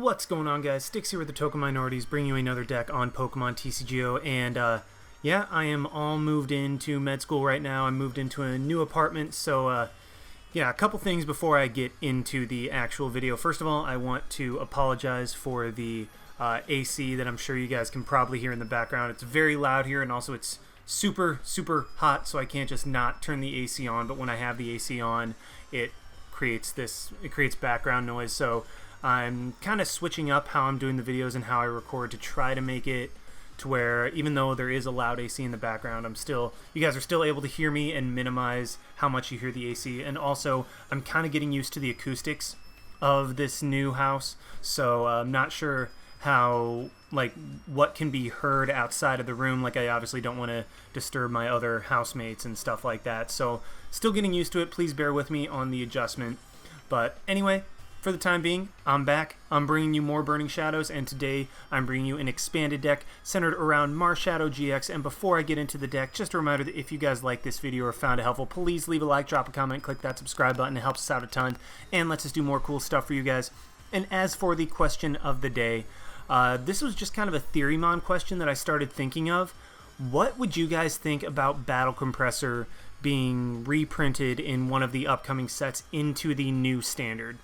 What's going on, guys? Sticks here with the Token Minorities, bringing you another deck on Pokemon TCGO, and yeah, I am all moved into med school right now. I moved into a new apartment, so yeah, a couple things before I get into the actual video. First of all, I want to apologize for the AC that I'm sure you guys can probably hear in the background. It's very loud here, and also it's super hot, so I can't just not turn the AC on, but when I have the AC on, it creates background noise. So I'm kind of switching up how I'm doing the videos and how I record to try to make it to where even though there is a loud AC in the background, you guys are still able to hear me and minimize how much you hear the AC. And also, I'm kind of getting used to the acoustics of this new house, so I'm not sure how, what can be heard outside of the room. Like, I obviously don't want to disturb my other housemates and stuff like that. So still getting used to it. Please bear with me on the adjustment. But anyway, for the time being, I'm back. I'm bringing you more Burning Shadows, and today I'm bringing you an expanded deck centered around Marshadow-GX. And before I get into the deck, just a reminder that if you guys like this video or found it helpful, please leave a like, drop a comment, click that subscribe button. It helps us out a ton and lets us do more cool stuff for you guys. And as for the question of the day, this was just kind of a Theorymon question that I started thinking of. What would you guys think about Battle Compressor being reprinted in one of the upcoming sets into the new standard?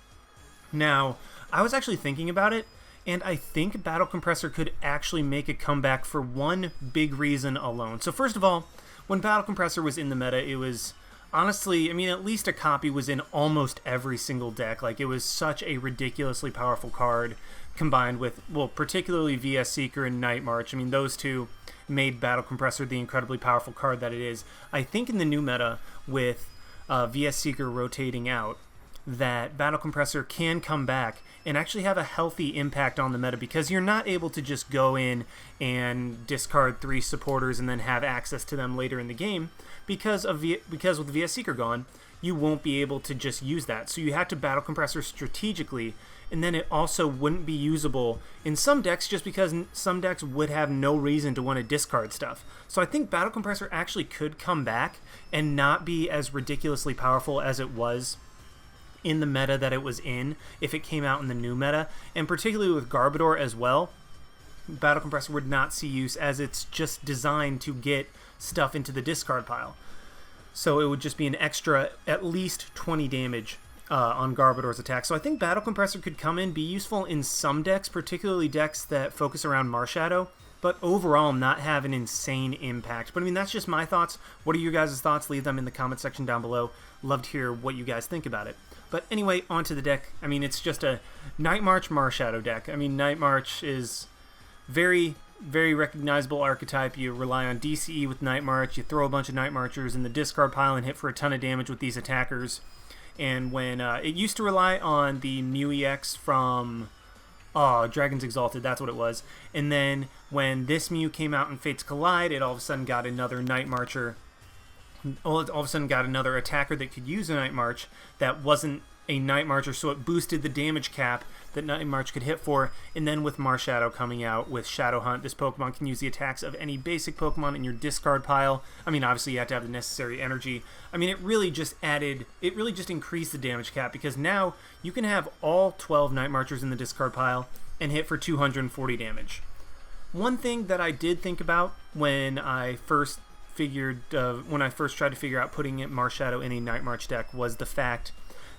Now, I was actually thinking about it, and I think Battle Compressor could actually make a comeback for one big reason alone. So first of all, when Battle Compressor was in the meta, it was honestly, I mean, at least a copy was in almost every single deck. Like, it was such a ridiculously powerful card combined with, well, particularly VS Seeker and Night March. I mean, those two made Battle Compressor the incredibly powerful card that it is. I think in the new meta with VS Seeker rotating out, that Battle Compressor can come back and actually have a healthy impact on the meta, because you're not able to just go in and discard 3 supporters and then have access to them later in the game, because with VS Seeker gone, you won't be able to just use that. So you have to Battle Compressor strategically, and then it also wouldn't be usable in some decks just because some decks would have no reason to want to discard stuff. So I think Battle Compressor actually could come back and not be as ridiculously powerful as it was in the meta that it was in if it came out in the new meta. And particularly with Garbodor as well, Battle Compressor would not see use, as it's just designed to get stuff into the discard pile. So it would just be an extra at least 20 damage on Garbodor's attack. So I think Battle Compressor could come in, be useful in some decks, particularly decks that focus around Marshadow, but overall not have an insane impact. But I mean, that's just my thoughts. What are your guys' thoughts? Leave them in the comment section down below. Love to hear what you guys think about it. But anyway, onto the deck. I mean, it's just a Night March Marshadow deck. I mean, Night March is very recognizable archetype. You rely on DCE with Night March. You throw a bunch of Night Marchers in the discard pile and hit for a ton of damage with these attackers. And when it used to rely on the Mew EX from Dragon's Exalted, that's what it was. And then when this Mew came out in Fates Collide, it all of a sudden got another Night Marcher. All of a sudden got another attacker that could use a Night March that wasn't a Night Marcher, so it boosted the damage cap that Night March could hit for. And then with Marshadow coming out with Shadow Hunt, this Pokemon can use the attacks of any basic Pokemon in your discard pile. I mean, obviously you have to have the necessary energy. I mean, it really just increased the damage cap, because now you can have all 12 Night Marchers in the discard pile and hit for 240 damage. One thing that I did think about when I first tried to figure out putting Marshadow in a Night March deck was the fact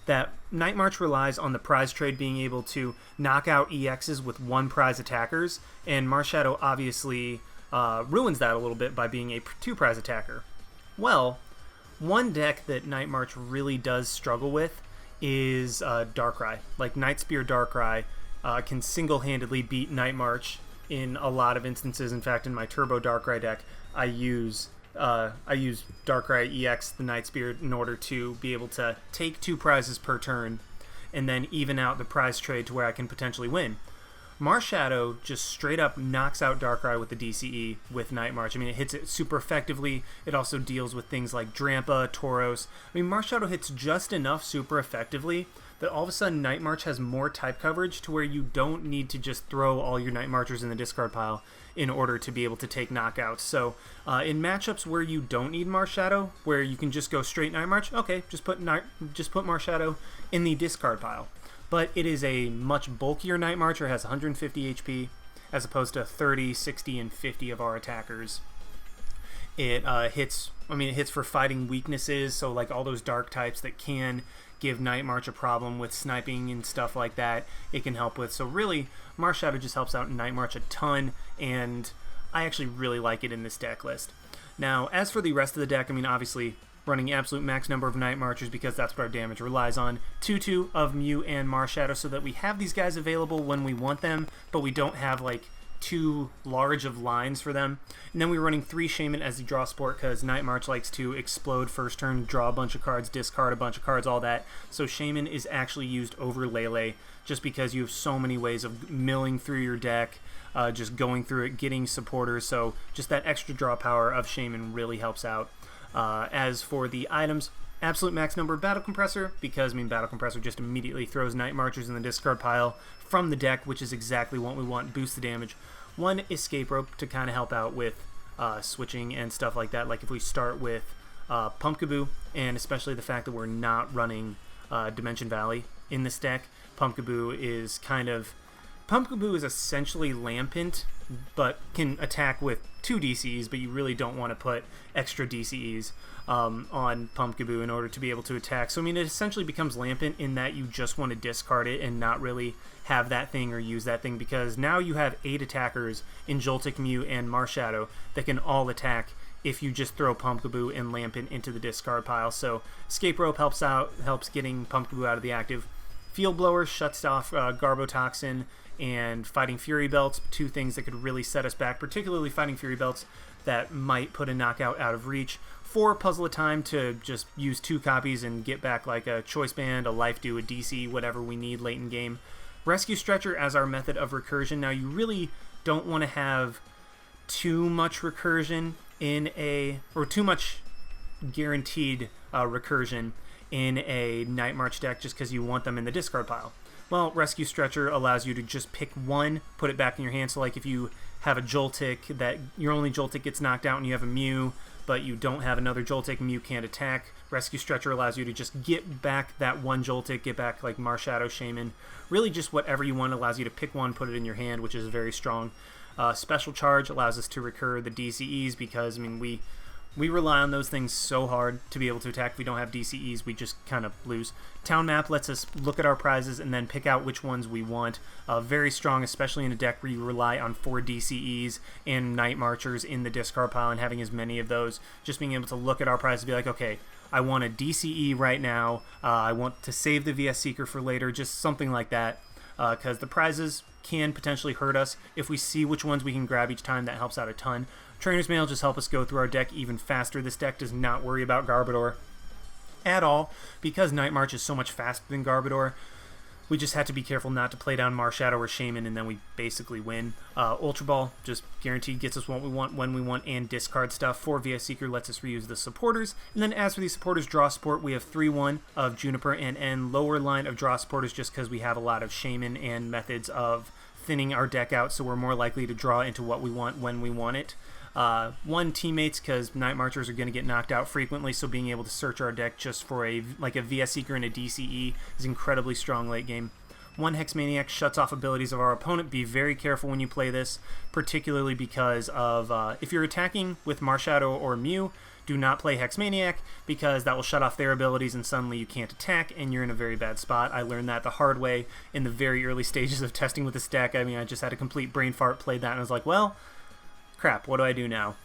that Night March relies on the prize trade being able to knock out EXs with 1 prize attackers, and Marshadow obviously ruins that a little bit by being a 2 prize attacker. Well, one deck that Night March really does struggle with is Darkrai. Like, Night Spear Darkrai can single-handedly beat Night March in a lot of instances. In fact, in my Turbo Darkrai deck, I use Darkrai EX, the Night Spear, in order to be able to take 2 prizes per turn and then even out the prize trade to where I can potentially win. Marshadow just straight up knocks out Darkrai with the DCE with Night March. I mean, it hits it super effectively. It also deals with things like Drampa, Tauros. I mean, Marshadow hits just enough super effectively that all of a sudden Night March has more type coverage to where you don't need to just throw all your Night Marchers in the discard pile in order to be able to take knockouts. So in matchups where you don't need Marshadow, where you can just go straight Night March, okay, just put Marshadow in the discard pile. but it is a much bulkier Night Marcher, has 150 HP, as opposed to 30, 60, and 50 of our attackers. It hits for fighting weaknesses, so like all those dark types that can give Night March a problem with sniping and stuff like that, it can help with. So really, Marshadow just helps out in Night March a ton, and I actually really like it in this deck list. Now, as for the rest of the deck, I mean, obviously, running absolute max number of Night Marchers because that's what our damage relies on. 2/2 of Mew and Marshadow so that we have these guys available when we want them, but we don't have, like, too large of lines for them. And then we're running 3 Shaymin as the draw support because Night March likes to explode first turn, draw a bunch of cards, discard a bunch of cards, all that. So Shaymin is actually used over Lele just because you have so many ways of milling through your deck, just going through it, getting supporters. So just that extra draw power of Shaymin really helps out. As for the items, absolute max number of Battle Compressor, because, I mean, Battle Compressor just immediately throws Night Marchers in the discard pile from the deck, which is exactly what we want, boost the damage. 1 Escape Rope to kind of help out with switching and stuff like that, like if we start with Pumpkaboo, and especially the fact that we're not running Dimension Valley in this deck. Pumpkaboo is essentially Lampent, but can attack with 2 DCEs, but you really don't want to put extra DCEs on Pumpkaboo in order to be able to attack. So, I mean, it essentially becomes Lampent in that you just want to discard it and not really have that thing or use that thing, because now you have 8 attackers in Joltik, Mew, and Marshadow that can all attack if you just throw Pumpkaboo and Lampent into the discard pile. So, Escape Rope helps getting Pumpkaboo out of the active. Field Blower shuts off Garbotoxin and Fighting Fury Belts, 2 things that could really set us back, particularly Fighting Fury Belts that might put a knockout out of reach. 4 Puzzle of Time to just use 2 copies and get back like a Choice Band, a Life Dew, a DC, whatever we need late in game. Rescue Stretcher as our method of recursion. Now, you really don't want to have too much recursion or too much guaranteed recursion in a Night March deck just because you want them in the discard pile. Well, Rescue Stretcher allows you to just pick 1, put it back in your hand. So like if you have a Joltik that your only Joltik gets knocked out and you have a Mew, but you don't have another Joltik, Mew can't attack. Rescue Stretcher allows you to just get back that 1 Joltik, get back like Marshadow, Shaymin. Really just whatever you want, allows you to pick 1, put it in your hand, which is very strong. Special Charge allows us to recur the DCEs because, I mean, we rely on those things so hard to be able to attack. If we don't have DCEs, we just kind of lose. Town Map lets us look at our prizes and then pick out which ones we want. Very strong, especially in a deck where you rely on 4 DCEs and Night Marchers in the discard pile and having as many of those. Just being able to look at our prizes and be like, okay, I want a DCE right now. I want to save the VS Seeker for later, just something like that. Because the prizes can potentially hurt us. If we see which ones we can grab each time, that helps out a ton. Trainer's Mail just help us go through our deck even faster. This deck does not worry about Garbodor at all. Because Night March is so much faster than Garbodor, we just have to be careful not to play down Marshadow or Shaymin, and then we basically win. Ultra Ball just guaranteed gets us what we want, when we want, and discard stuff. 4 VS Seeker lets us reuse the supporters. And then as for these supporters, draw support, we have 3-1 of Juniper and N. Lower line of draw supporters just because we have a lot of Shaymin and methods of thinning our deck out, so we're more likely to draw into what we want when we want it. 1 Teammates, because Night Marchers are going to get knocked out frequently, so being able to search our deck just for a VS Seeker and a DCE is incredibly strong late game. 1 Hex Maniac shuts off abilities of our opponent. Be very careful when you play this, particularly because of if you're attacking with Marshadow or Mew, do not play Hex Maniac because that will shut off their abilities and suddenly you can't attack and you're in a very bad spot. I learned that the hard way in the very early stages of testing with this deck. I mean, I just had a complete brain fart, played that, and I was like, well, crap, what do I do now?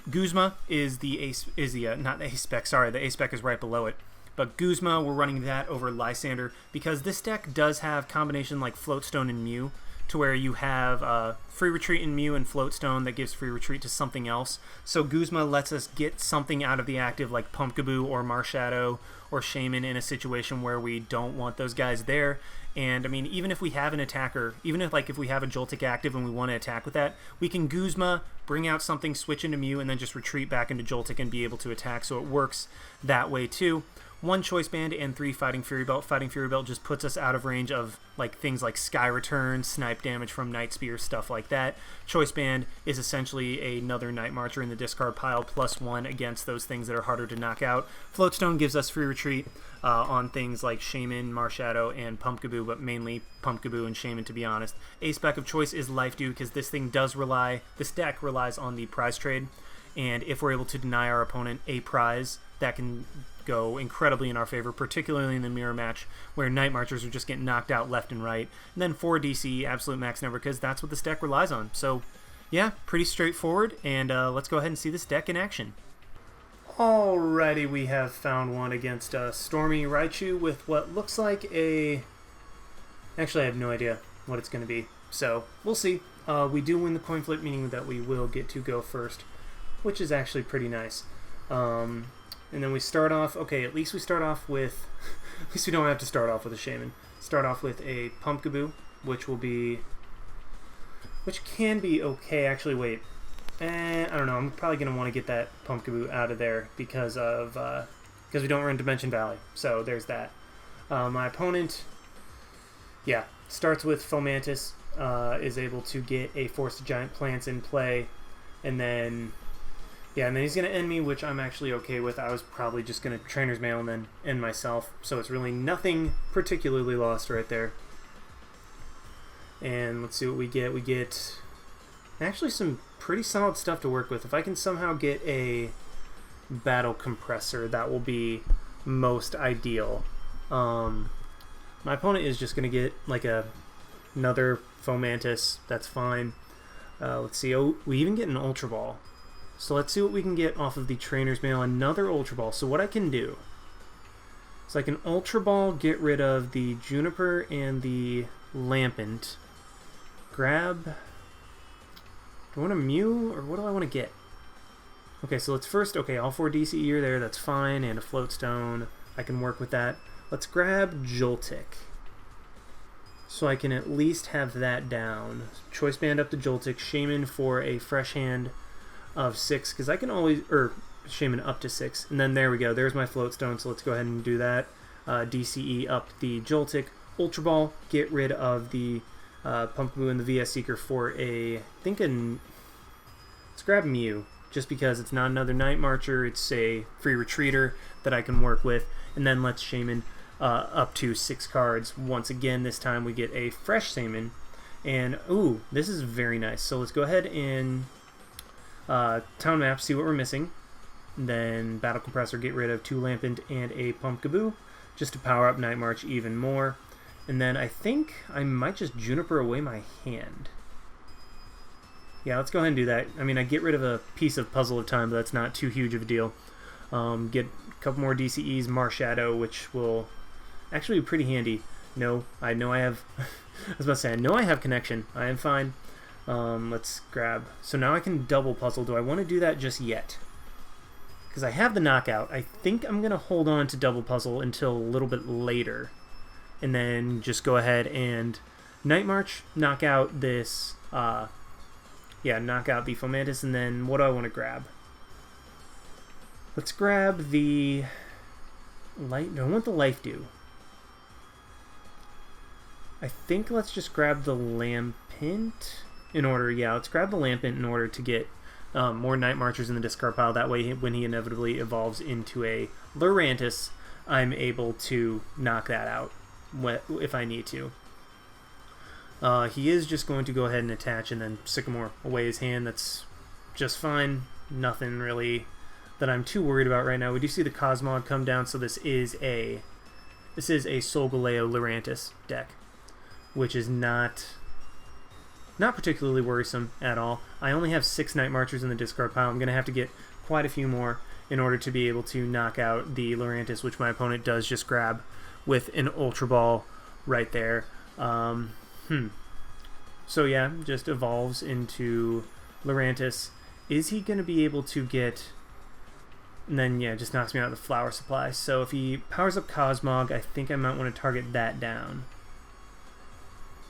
Guzma is not the A-Spec, sorry, the A-Spec is right below it. But Guzma, we're running that over Lysander because this deck does have combination like Float Stone and Mew, to where you have free retreat in Mew and Float Stone that gives free retreat to something else. So Guzma lets us get something out of the active like Pumpkaboo or Marshadow or Shaymin in a situation where we don't want those guys there. And I mean, even if we have an attacker, even if we have a Joltik active and we want to attack with that, we can Guzma, bring out something, switch into Mew, and then just retreat back into Joltik and be able to attack. So it works that way too. 1 Choice Band and 3 Fighting Fury Belt. Fighting Fury Belt just puts us out of range of like things like Sky Return, snipe damage from Night Spear, stuff like that. Choice Band is essentially another Night Marcher in the discard pile, +1 against those things that are harder to knock out. Float Stone gives us free retreat on things like Shaymin, Marshadow, and Pumpkaboo, but mainly Pumpkaboo and Shaymin, to be honest. A spec of choice is Life Dew, because this deck relies on the prize trade, and if we're able to deny our opponent a prize, that can go incredibly in our favor, particularly in the mirror match where Night Marchers are just getting knocked out left and right. And then 4 DC, absolute max number, because that's what this deck relies on. So yeah, pretty straightforward, and let's go ahead and see this deck in action. Alrighty, we have found one against Stormy Raichu with what looks like a... Actually, I have no idea what it's going to be, so we'll see. We do win the coin flip, meaning that we will get to go first, which is actually pretty nice. And then we start off, okay, at least we start off with, at least we don't have to start off with a Shaymin. Start off with a Pumpkaboo, which can be okay. Actually, wait, I don't know, I'm probably going to want to get that Pumpkaboo out of there because we don't run Dimension Valley, so there's that. My opponent, yeah, starts with Fomantis, is able to get a Force of Giant Plants in play, and then... Yeah, and then he's going to end me, which I'm actually okay with. I was probably just going to Trainer's Mail and then end myself, so it's really nothing particularly lost right there. And let's see what we get. We get actually some pretty solid stuff to work with. If I can somehow get a Battle Compressor, that will be most ideal. My opponent is just going to get like another Fomantis. That's fine. Let's see. Oh, we even get an Ultra Ball. So let's see what we can get off of the Trainer's Mail. Another Ultra Ball. So what I can do is I can Ultra Ball, get rid of the Juniper and the Lampent. Grab... Do I want a Mew, or what do I want to get? Okay, so let's first... Okay, all 4 DCE are there. That's fine. And a Float Stone. I can work with that. Let's grab Joltik, so I can at least have that down. Choice Band up to Joltik. Shaymin for a fresh hand of 6, because I can always, Shaymin up to 6, and then there we go, there's my Float Stone, so let's go ahead and do that. DCE up the Joltik, Ultra Ball, get rid of the Pumpkaboo and the VS Seeker for a, let's grab Mew, just because it's not another Night Marcher, it's a free retreater that I can work with, and then let's Shaymin up to 6 cards. Once again, this time we get a fresh Shaymin, and ooh, this is very nice, so let's go ahead and Town Map, see what we're missing. Then Battle Compressor, get rid of 2 Lampent and a Pumpkaboo, just to power up Night March even more. And then I think I might just Juniper away my hand. Yeah, let's go ahead and do that. I mean, I get rid of a piece of Puzzle of Time, but that's not too huge of a deal. Get a couple more DCEs, Marshadow, which will actually be pretty handy. No, I know I have... I was about to say, I know I have connection. I am fine. Let's grab... So now I can double puzzle. Do I want to do that just yet? Because I have the knockout. I think I'm going to hold on to double puzzle until a little bit later. And then just go ahead and Night March, knock out this... knock out the Fomantis, and then what do I want to grab? Let's grab the... No, I want the Life Dew. I think let's just grab the Lampent... let's grab the Lampent in order to get more Night Marchers in the discard pile. That way, when he inevitably evolves into a Lurantis, I'm able to knock that out if I need to. He is just going to go ahead and attach and then Sycamore away his hand. That's just fine. Nothing really that I'm too worried about right now. We do see the Cosmog come down, so this is a Solgaleo Lurantis deck, which is not particularly worrisome at all. I only have 6 Night Marchers in the discard pile. I'm going to have to get quite a few more in order to be able to knock out the Lurantis, which my opponent does just grab with an Ultra Ball right there. So yeah, just evolves into Lurantis. Is he going to be able to get... And then, yeah, just knocks me out of the Flower Supply. So if he powers up Cosmog, I think I might want to target that down.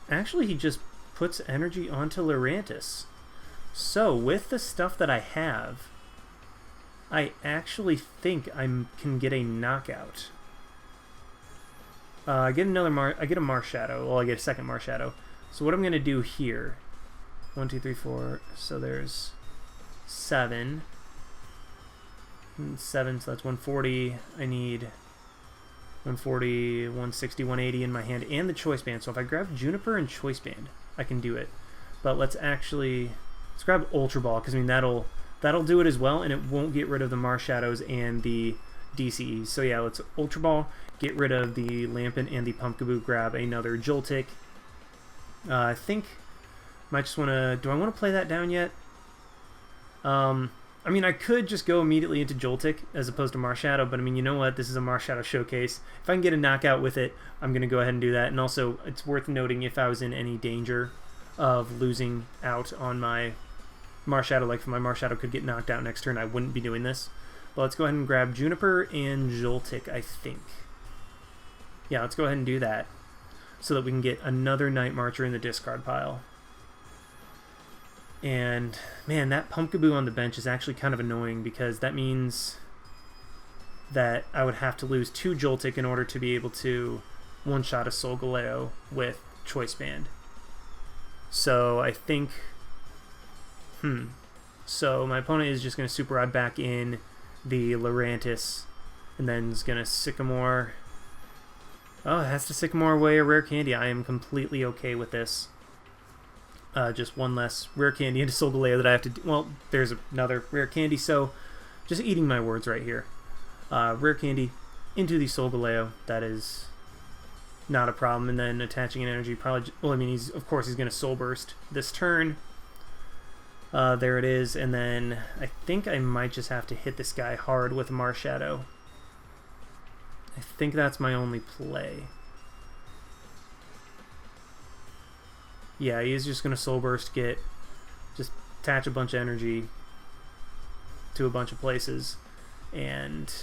Actually, he just puts energy onto Lurantis. So, with the stuff that I have, I actually think I can get a knockout. I get a Marshadow. Well, I get a second Marshadow. So what I'm going to do here, 1, 2, 3, 4, so there's 7. 7, so that's 140. I need 140, 160, 180 in my hand, and the Choice Band. So if I grab Juniper and Choice Band, I can do it. But let's grab Ultra Ball, because I mean that'll do it as well, and it won't get rid of the Marshadows and the DCEs. So yeah, let's Ultra Ball, get rid of the Lampent and the Pumpkaboo, grab another Joltik. I think might just want to. Do I want to play that down yet? I mean, I could just go immediately into Joltik as opposed to Marshadow, but I mean, you know what? This is a Marshadow showcase. If I can get a knockout with it, I'm going to go ahead and do that. And also, it's worth noting if I was in any danger of losing out on my Marshadow, like if my Marshadow could get knocked out next turn, I wouldn't be doing this. But let's go ahead and grab Juniper and Joltik, I think. Yeah, let's go ahead and do that so that we can get another Night Marcher in the discard pile. And, man, that Pumpkaboo on the bench is actually kind of annoying because that means that I would have to lose 2 Joltik in order to be able to one-shot a Solgaleo with Choice Band. So I think... So my opponent is just going to Super Rod back in the Lurantis, and then is going to Sycamore... Oh, it has to Sycamore away a Rare Candy. I am completely okay with this. Just one less Rare Candy into Solgaleo that I have to do. Well, there's another Rare Candy, so just eating my words right here. Rare Candy into the Solgaleo. That is not a problem. And then attaching an energy probably... Well, I mean, of course he's going to Soul Burst this turn. There it is. And then I think I might just have to hit this guy hard with Marshadow. I think that's my only play. Yeah, he is just going to Soul Burst, just attach a bunch of energy to a bunch of places. And,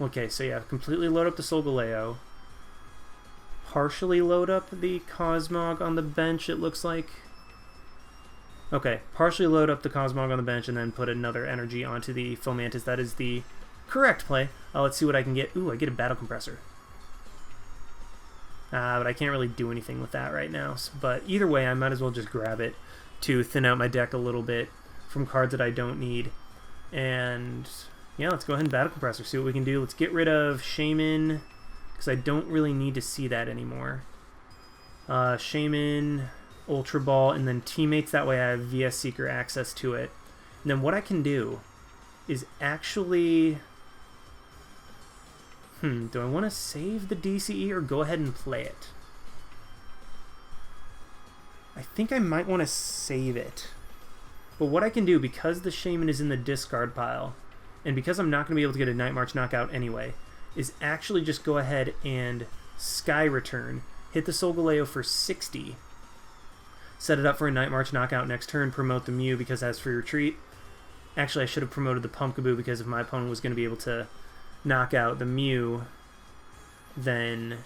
okay, so yeah, completely load up the Solgaleo. Partially load up the Cosmog on the bench, it looks like. Okay, partially load up the Cosmog on the bench and then put another energy onto the Fomantis. That is the correct play. Let's see what I can get. Ooh, I get a Battle Compressor. But I can't really do anything with that right now. But either way, I might as well just grab it to thin out my deck a little bit from cards that I don't need. And yeah, let's go ahead and Battle Compressor, see what we can do. Let's get rid of Shaymin, because I don't really need to see that anymore. Shaymin, Ultra Ball, and then Teammates. That way I have VS Seeker access to it. And then what I can do is actually... do I want to save the DCE or go ahead and play it? I think I might want to save it. But what I can do, because the Shaymin is in the discard pile, and because I'm not going to be able to get a Night March knockout anyway, is actually just go ahead and Sky Return, hit the Solgaleo for 60, set it up for a Night March knockout next turn, promote the Mew because it has free retreat. Actually, I should have promoted the Pumpkaboo because if my opponent was going to be able to knock out the Mew, then...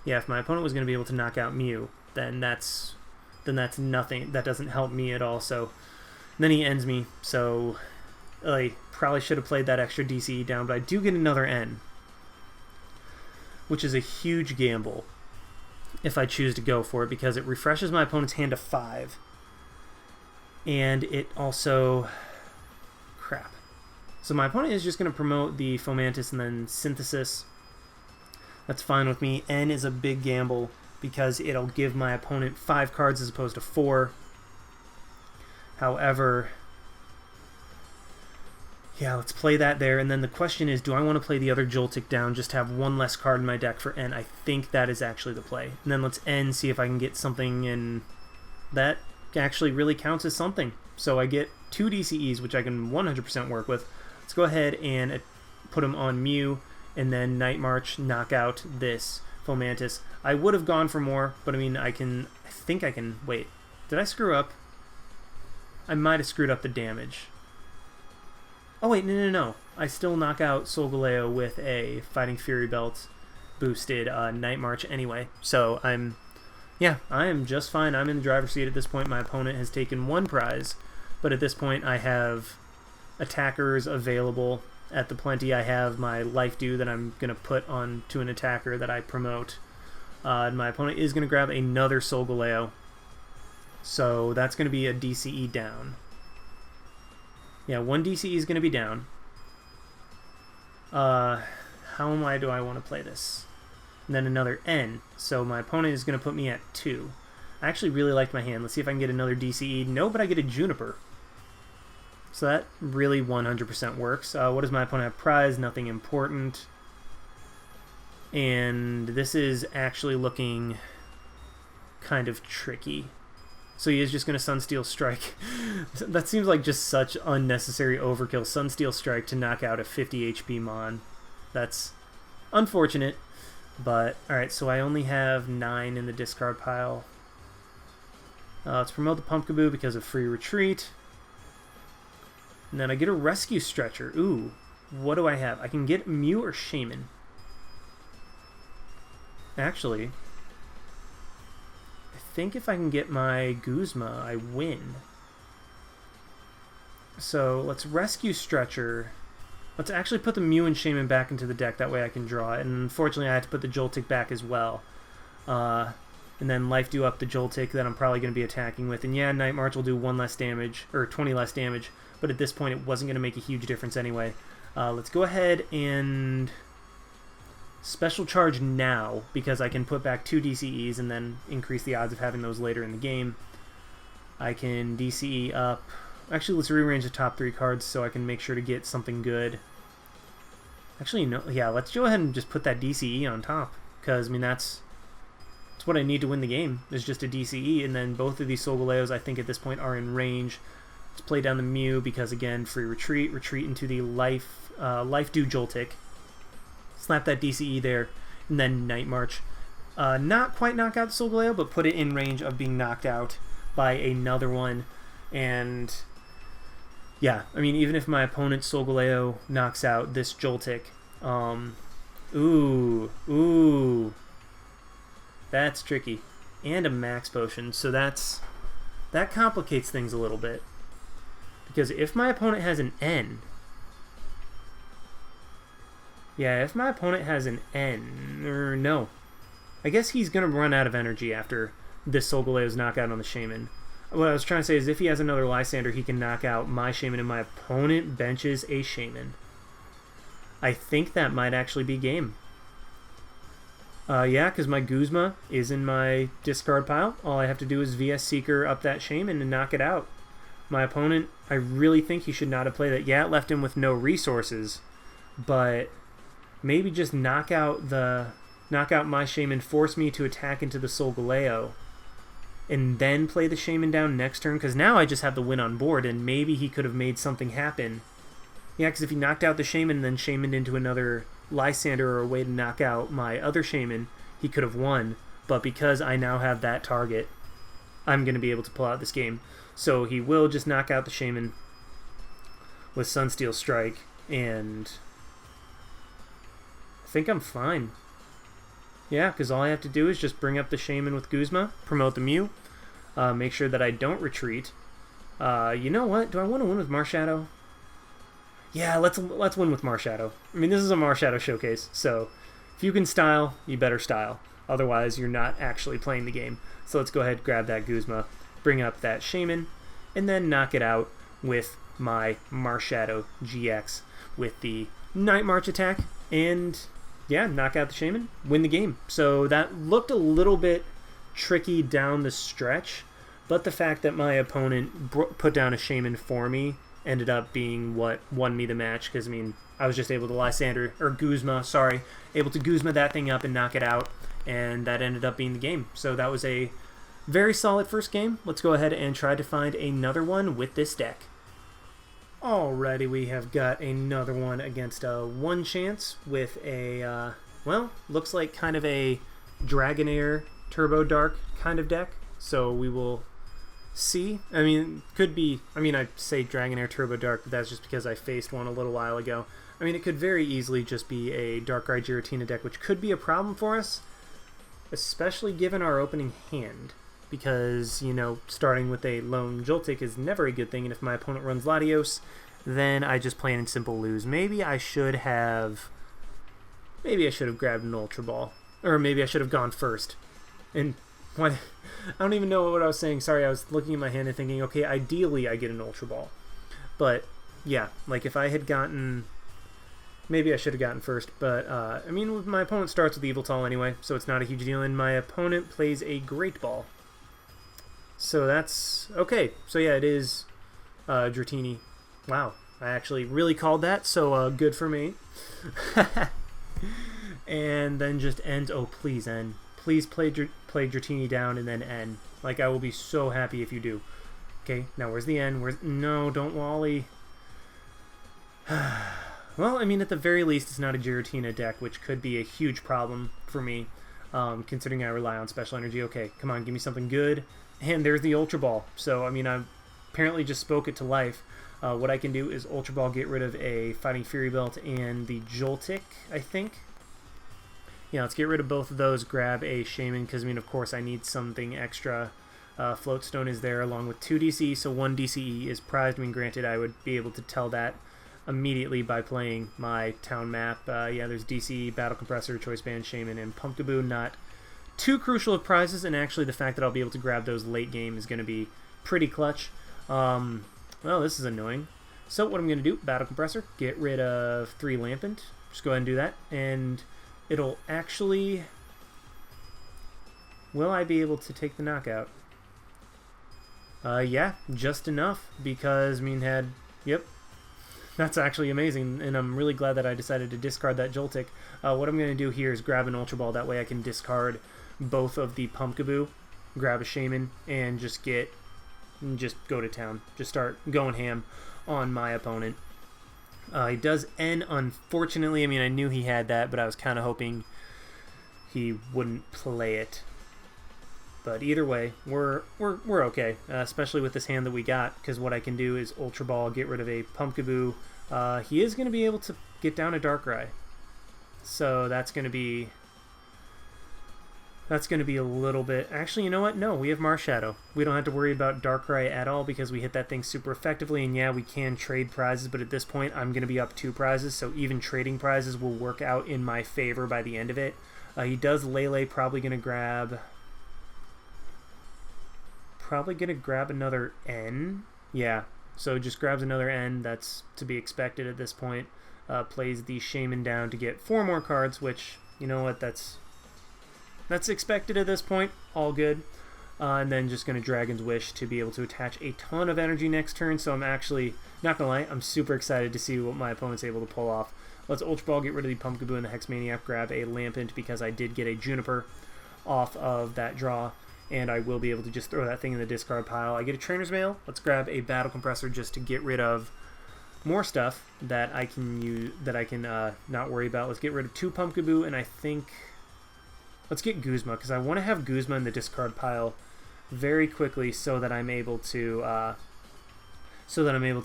Yeah, if my opponent was going to be able to knock out Mew, then that's nothing. That doesn't help me at all. So then he ends me. So I probably should have played that extra DCE down, but I do get another N, which is a huge gamble if I choose to go for it, because it refreshes my opponent's hand to 5, and it also... Crap. So my opponent is just going to promote the Fomantis and then Synthesis. That's fine with me. N is a big gamble because it'll give my opponent 5 cards as opposed to 4. However, yeah, let's play that there. And then the question is, do I want to play the other Joltik down, just have 1 less card in my deck for N? I think that is actually the play. And then let's N, see if I can get something in that actually really counts as something. So I get 2 DCEs, which I can 100% work with. Let's go ahead and put them on Mew, and then Night March, knock out this Fomantis. I would have gone for more, but I mean, I think I can... Wait, did I screw up? I might have screwed up the damage. Oh wait, no. I still knock out Solgaleo with a Fighting Fury Belt boosted Night March anyway. So I am just fine. I'm in the driver's seat at this point. My opponent has taken 1 prize, but at this point I have attackers available at the plenty, I have my Life Dew that I'm going to put on to an attacker that I promote. And my opponent is going to grab another Solgaleo. So that's going to be a DCE down. Yeah, one DCE is going to be down. How do I want to play this? And then another N. So my opponent is going to put me at 2. I actually really like my hand. Let's see if I can get another DCE. No, but I get a Juniper. So that really 100% works. What does my opponent have? Prize, nothing important. And this is actually looking kind of tricky. So he is just going to Sunsteel Strike. That seems like just such unnecessary overkill. Sunsteel Strike to knock out a 50 HP Mon. That's unfortunate. But, alright, so I only have 9 in the discard pile. Let's promote the Pumpkaboo because of free retreat. And then I get a Rescue Stretcher. Ooh, what do I have? I can get Mew or Shaymin. Actually, I think if I can get my Guzma, I win. So let's Rescue Stretcher. Let's actually put the Mew and Shaymin back into the deck. That way I can draw it. And unfortunately, I have to put the Joltik back as well. And then Life Dew up the Joltik that I'm probably going to be attacking with. And yeah, Night March will do 1 less damage, or 20 less damage. But at this point, it wasn't going to make a huge difference anyway. Let's go ahead and Special Charge now, because I can put back 2 DCEs and then increase the odds of having those later in the game. I can DCE up. Actually, let's rearrange the top 3 cards so I can make sure to get something good. Actually, no. Yeah, let's go ahead and just put that DCE on top, because I mean that's what I need to win the game. Is just a DCE, and then both of these Solgaleos I think at this point are in range. Let's play down the Mew because again, free retreat into the Life Dew Joltik. Slap that DCE there, and then Night March. Not quite knock out Solgaleo, but put it in range of being knocked out by another one. And yeah, I mean, even if my opponent's Solgaleo knocks out this Joltik, ooh, that's tricky. And a Max Potion, so that complicates things a little bit. Because if my opponent has an N, if my opponent has an N, or no, I guess he's going to run out of energy after this Solgaleo's knockout on the Shaymin. What I was trying to say is if he has another Lysander, he can knock out my Shaymin, and my opponent benches a Shaymin. I think that might actually be game. Yeah, because my Guzma is in my discard pile. All I have to do is VS Seeker up that Shaymin and knock it out. My opponent, I really think he should not have played that. Yeah, it left him with no resources, but maybe just knock out my Shaymin, force me to attack into the Solgaleo, and then play the Shaymin down next turn, because now I just have the win on board, and maybe he could have made something happen. Yeah, because if he knocked out the Shaymin and then Shaymin into another Lysander or a way to knock out my other Shaymin, he could have won. But because I now have that target, I'm going to be able to pull out this game. So he will just knock out the Shaymin with Sunsteel Strike, and I think I'm fine. Yeah, because all I have to do is just bring up the Shaymin with Guzma, promote the Mew, make sure that I don't retreat. You know what? Do I want to win with Marshadow? Yeah, let's win with Marshadow. I mean, this is a Marshadow showcase, so if you can style, you better style. Otherwise, you're not actually playing the game. So let's go ahead, grab that Guzma, bring up that Shaymin, and then knock it out with my Marshadow-GX with the Night March attack, and yeah, knock out the Shaymin, win the game. So that looked a little bit tricky down the stretch, but the fact that my opponent put down a Shaymin for me ended up being what won me the match, because I mean, I was just able to Lysander, or Guzma, sorry, able to Guzma that thing up and knock it out, and that ended up being the game. So that was a very solid first game. Let's go ahead and try to find another one with this deck. Alrighty, we have got another one against a one chance with a, well, looks like kind of a Dragonair Turbo Dark kind of deck. So we will see. I mean, could be, I mean, I say Dragonair Turbo Dark, but that's just because I faced one a little while ago. I mean, it could very easily just be a Darkrai Giratina deck, which could be a problem for us, especially given our opening hand. Because, you know, starting with a lone Joltik is never a good thing, and if my opponent runs Latios, then I just plain and simple lose. Maybe I should have grabbed an Ultra Ball. Or maybe I should have gone first. And what? I don't even know what I was saying. Sorry, I was looking at my hand and thinking, okay, ideally I get an Ultra Ball. But, yeah, like if I had gotten... Maybe I should have gotten first, but, I mean, my opponent starts with Yveltal anyway, so it's not a huge deal, and my opponent plays a Great Ball. So that's... Okay, so yeah, it is Dratini. Wow, I actually really called that, so good for me. And then just end. Oh, please end. Please play Dratini down and then end. Like, I will be so happy if you do. Okay, now where's the end? No, don't Wally. Well, I mean, at the very least, it's not a Giratina deck, which could be a huge problem for me, considering I rely on Special Energy. Okay, come on, give me something good. And there's the Ultra Ball. So, I mean, I apparently just spoke it to life. What I can do is Ultra Ball, get rid of a Fighting Fury Belt and the Joltik, I think. Yeah, let's get rid of both of those, grab a Shaymin, because, I mean, of course, I need something extra. Float Stone is there along with 2 DCE, so 1 DCE is prized. I mean, granted, I would be able to tell that immediately by playing my Town Map. Yeah, there's DCE, Battle Compressor, Choice Band, Shaymin, and Pumpkaboo. Not too crucial of prizes, and actually the fact that I'll be able to grab those late game is going to be pretty clutch. Well, this is annoying. So what I'm going to do, Battle Compressor, get rid of 3 Lampent. Just go ahead and do that, and it'll actually... Will I be able to take the knockout? Yeah, just enough, because, I mean, Yep. That's actually amazing, and I'm really glad that I decided to discard that Joltik. What I'm going to do here is grab an Ultra Ball. That way I can discard both of the Pumpkaboo, grab a Shaymin, and just go to town. Just start going ham on my opponent. He does N, unfortunately. I mean, I knew he had that, but I was kind of hoping he wouldn't play it. But either way, we're okay, especially with this hand that we got, because what I can do is Ultra Ball, get rid of a Pumpkaboo. He is going to be able to get down a Darkrai, so that's going to be a little bit... Actually, you know what? No, we have Marshadow. We don't have to worry about Darkrai at all because we hit that thing super effectively, and yeah, we can trade prizes, but at this point, I'm going to be up 2 prizes, so even trading prizes will work out in my favor by the end of it. He does Lele, probably going to grab another N. Yeah, so just grabs another N. That's to be expected at this point. Plays the Shaymin down to get 4 more cards, which, you know what, that's expected at this point. All good. And then just going to Dragon's Wish to be able to attach a ton of energy next turn. So I'm actually, not going to lie, I'm super excited to see what my opponent's able to pull off. Let's Ultra Ball, get rid of the Pumpkaboo and the Hex Maniac, grab a Lampent because I did get a Juniper off of that draw. And I will be able to just throw that thing in the discard pile. I get a Trainer's Mail. Let's grab a Battle Compressor just to get rid of more stuff that I can use, that I can not worry about. Let's get rid of 2 Pumpkaboo, and I think... Let's get Guzma, because I want to have Guzma in the discard pile very quickly so that I'm able to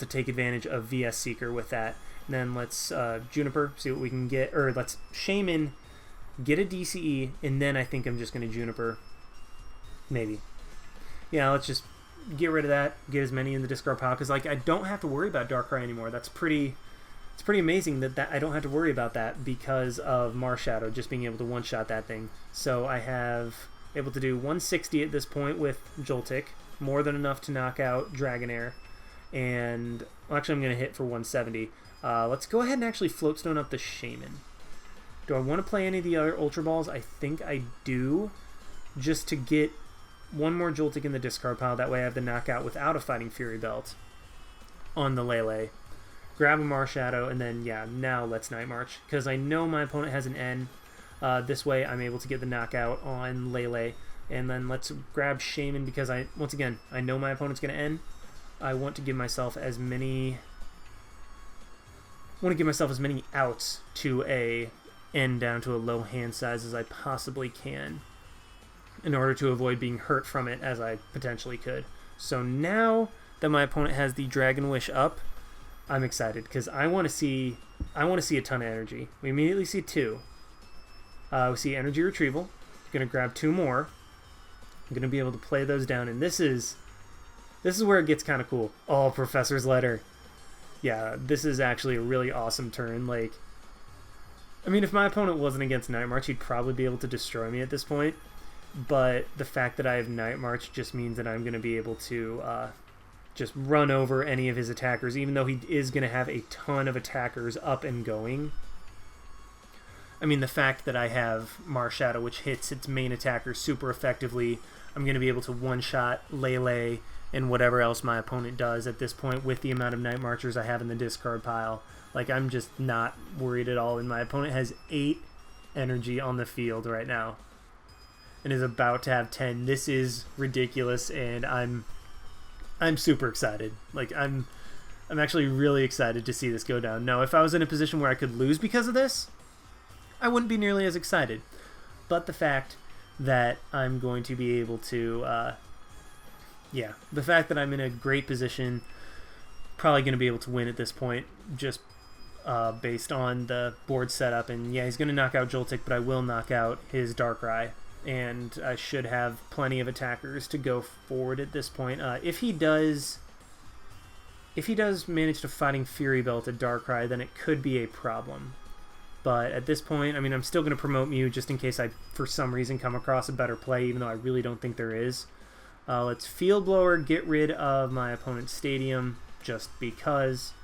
take advantage of VS Seeker with that. And then let's Juniper, see what we can get, or let's Shaymin, get a DCE, and then I think I'm just going to Juniper. Maybe. Yeah, let's just get rid of that, get as many in the discard pile, because like I don't have to worry about Darkrai anymore. It's pretty amazing that I don't have to worry about that because of Marshadow just being able to one-shot that thing. So I have able to do 160 at this point with Joltik, more than enough to knock out Dragonair, and well, actually I'm going to hit for 170. Let's go ahead and actually Float Stone up the Shaymin. Do I want to play any of the other Ultra Balls? I think I do, just to get 1 more Joltik in the discard pile. That way I have the knockout without a Fighting Fury Belt on the Lele. Grab a Marshadow, and then, yeah, now let's Night March. Because I know my opponent has an N. This way I'm able to get the knockout on Lele. And then let's grab Shaymin because once again, I know my opponent's going to N. I want to give myself as many... outs to a N down to a low hand size as I possibly can, in order to avoid being hurt from it as I potentially could. So now that my opponent has the Dragon Wish up, I'm excited because I want to see a ton of energy. We immediately see 2. We see Energy Retrieval. Gonna grab 2 more. I'm gonna be able to play those down, and this is where it gets kind of cool. Oh, Professor's Letter. yeah, this is actually a really awesome turn. Like, I mean, if my opponent wasn't against Night March, he'd probably be able to destroy me at this point. But the fact that I have Night March just means that I'm going to be able to just run over any of his attackers, even though he is going to have a ton of attackers up and going. I mean, the fact that I have Marshadow, which hits its main attacker super effectively, I'm going to be able to one-shot Lele and whatever else my opponent does at this point with the amount of Night Marchers I have in the discard pile. Like, I'm just not worried at all, and my opponent has 8 energy on the field right now and is about to have 10. This is ridiculous, and I'm super excited. Like, I'm actually really excited to see this go down. Now, if I was in a position where I could lose because of this, I wouldn't be nearly as excited. But the fact that I'm going to be able to, the fact that I'm in a great position, probably going to be able to win at this point, just based on the board setup. And yeah, he's going to knock out Joltik, but I will knock out his Darkrai, and I should have plenty of attackers to go forward at this point. If he does manage to Fighting Fury Belt a Darkrai, then it could be a problem. But at this point, I mean, I'm still going to promote Mew just in case I, for some reason, come across a better play, even though I really don't think there is. Let's Field Blower, get rid of my opponent's Stadium, just because.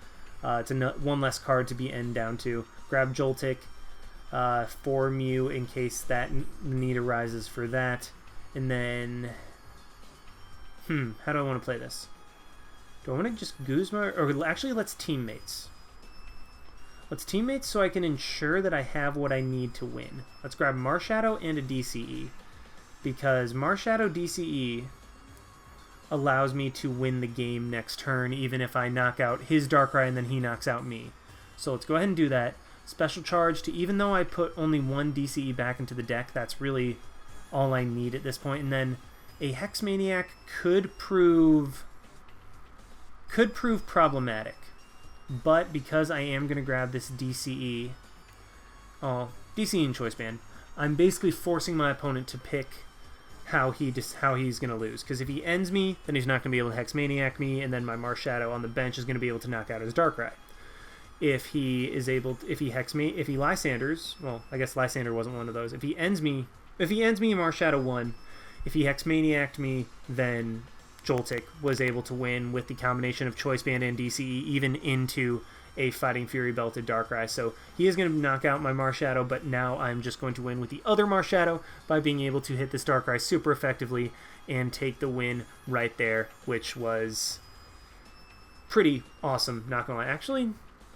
It's one less card to be end down to. Grab Joltik for Mew in case that need arises for that. And then, how do I want to play this? Do I want to just Guzma, or actually let's Teammates. Let's Teammates so I can ensure that I have what I need to win. Let's grab Marshadow and a DCE, because Marshadow DCE allows me to win the game next turn, even if I knock out his Darkrai and then he knocks out me. So let's go ahead and do that. Special Charge to, even though I put only one DCE back into the deck, that's really all I need at this point. And then a Hex Maniac could prove problematic. But because I am going to grab this DCE, DCE and Choice Band, I'm basically forcing my opponent to pick how he's going to lose. Because if he ends me, then he's not going to be able to Hex Maniac me, and then my Marshadow on the bench is going to be able to knock out his Darkrai. If he Lysanders, well, I guess Lysander wasn't one of those. If he ends me, Marshadow won. If he Hex Maniac'd me, then Joltik was able to win with the combination of Choice Band and DCE, even into a Fighting Fury belted Darkrai. So he is going to knock out my Marshadow, but now I'm just going to win with the other Marshadow by being able to hit this Darkrai super effectively and take the win right there, which was pretty awesome, not gonna lie. Actually,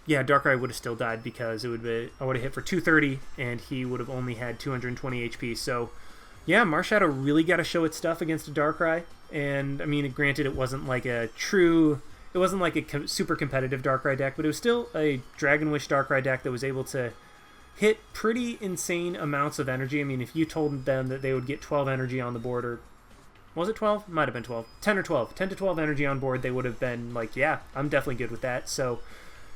yeah, Darkrai would have still died because I would have hit for 230 and he would have only had 220 HP. So yeah, Marshadow really got to show its stuff against a Darkrai. And I mean, granted, it wasn't like a super competitive Darkrai deck, but it was still a Dragon Wish Darkrai deck that was able to hit pretty insane amounts of energy. I mean, if you told them that they would get 12 energy on the board, or was it 12? Might have been 12. 10 or 12. 10 to 12 energy on board, they would have been like, yeah, I'm definitely good with that. So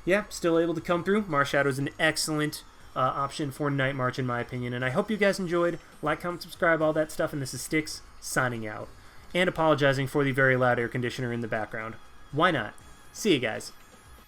yeah, still able to come through. Marshadow is an excellent option for Night March, in my opinion. And I hope you guys enjoyed. Like, comment, subscribe, all that stuff. And this is Styx signing out. And apologizing for the very loud air conditioner in the background. Why not? See you guys.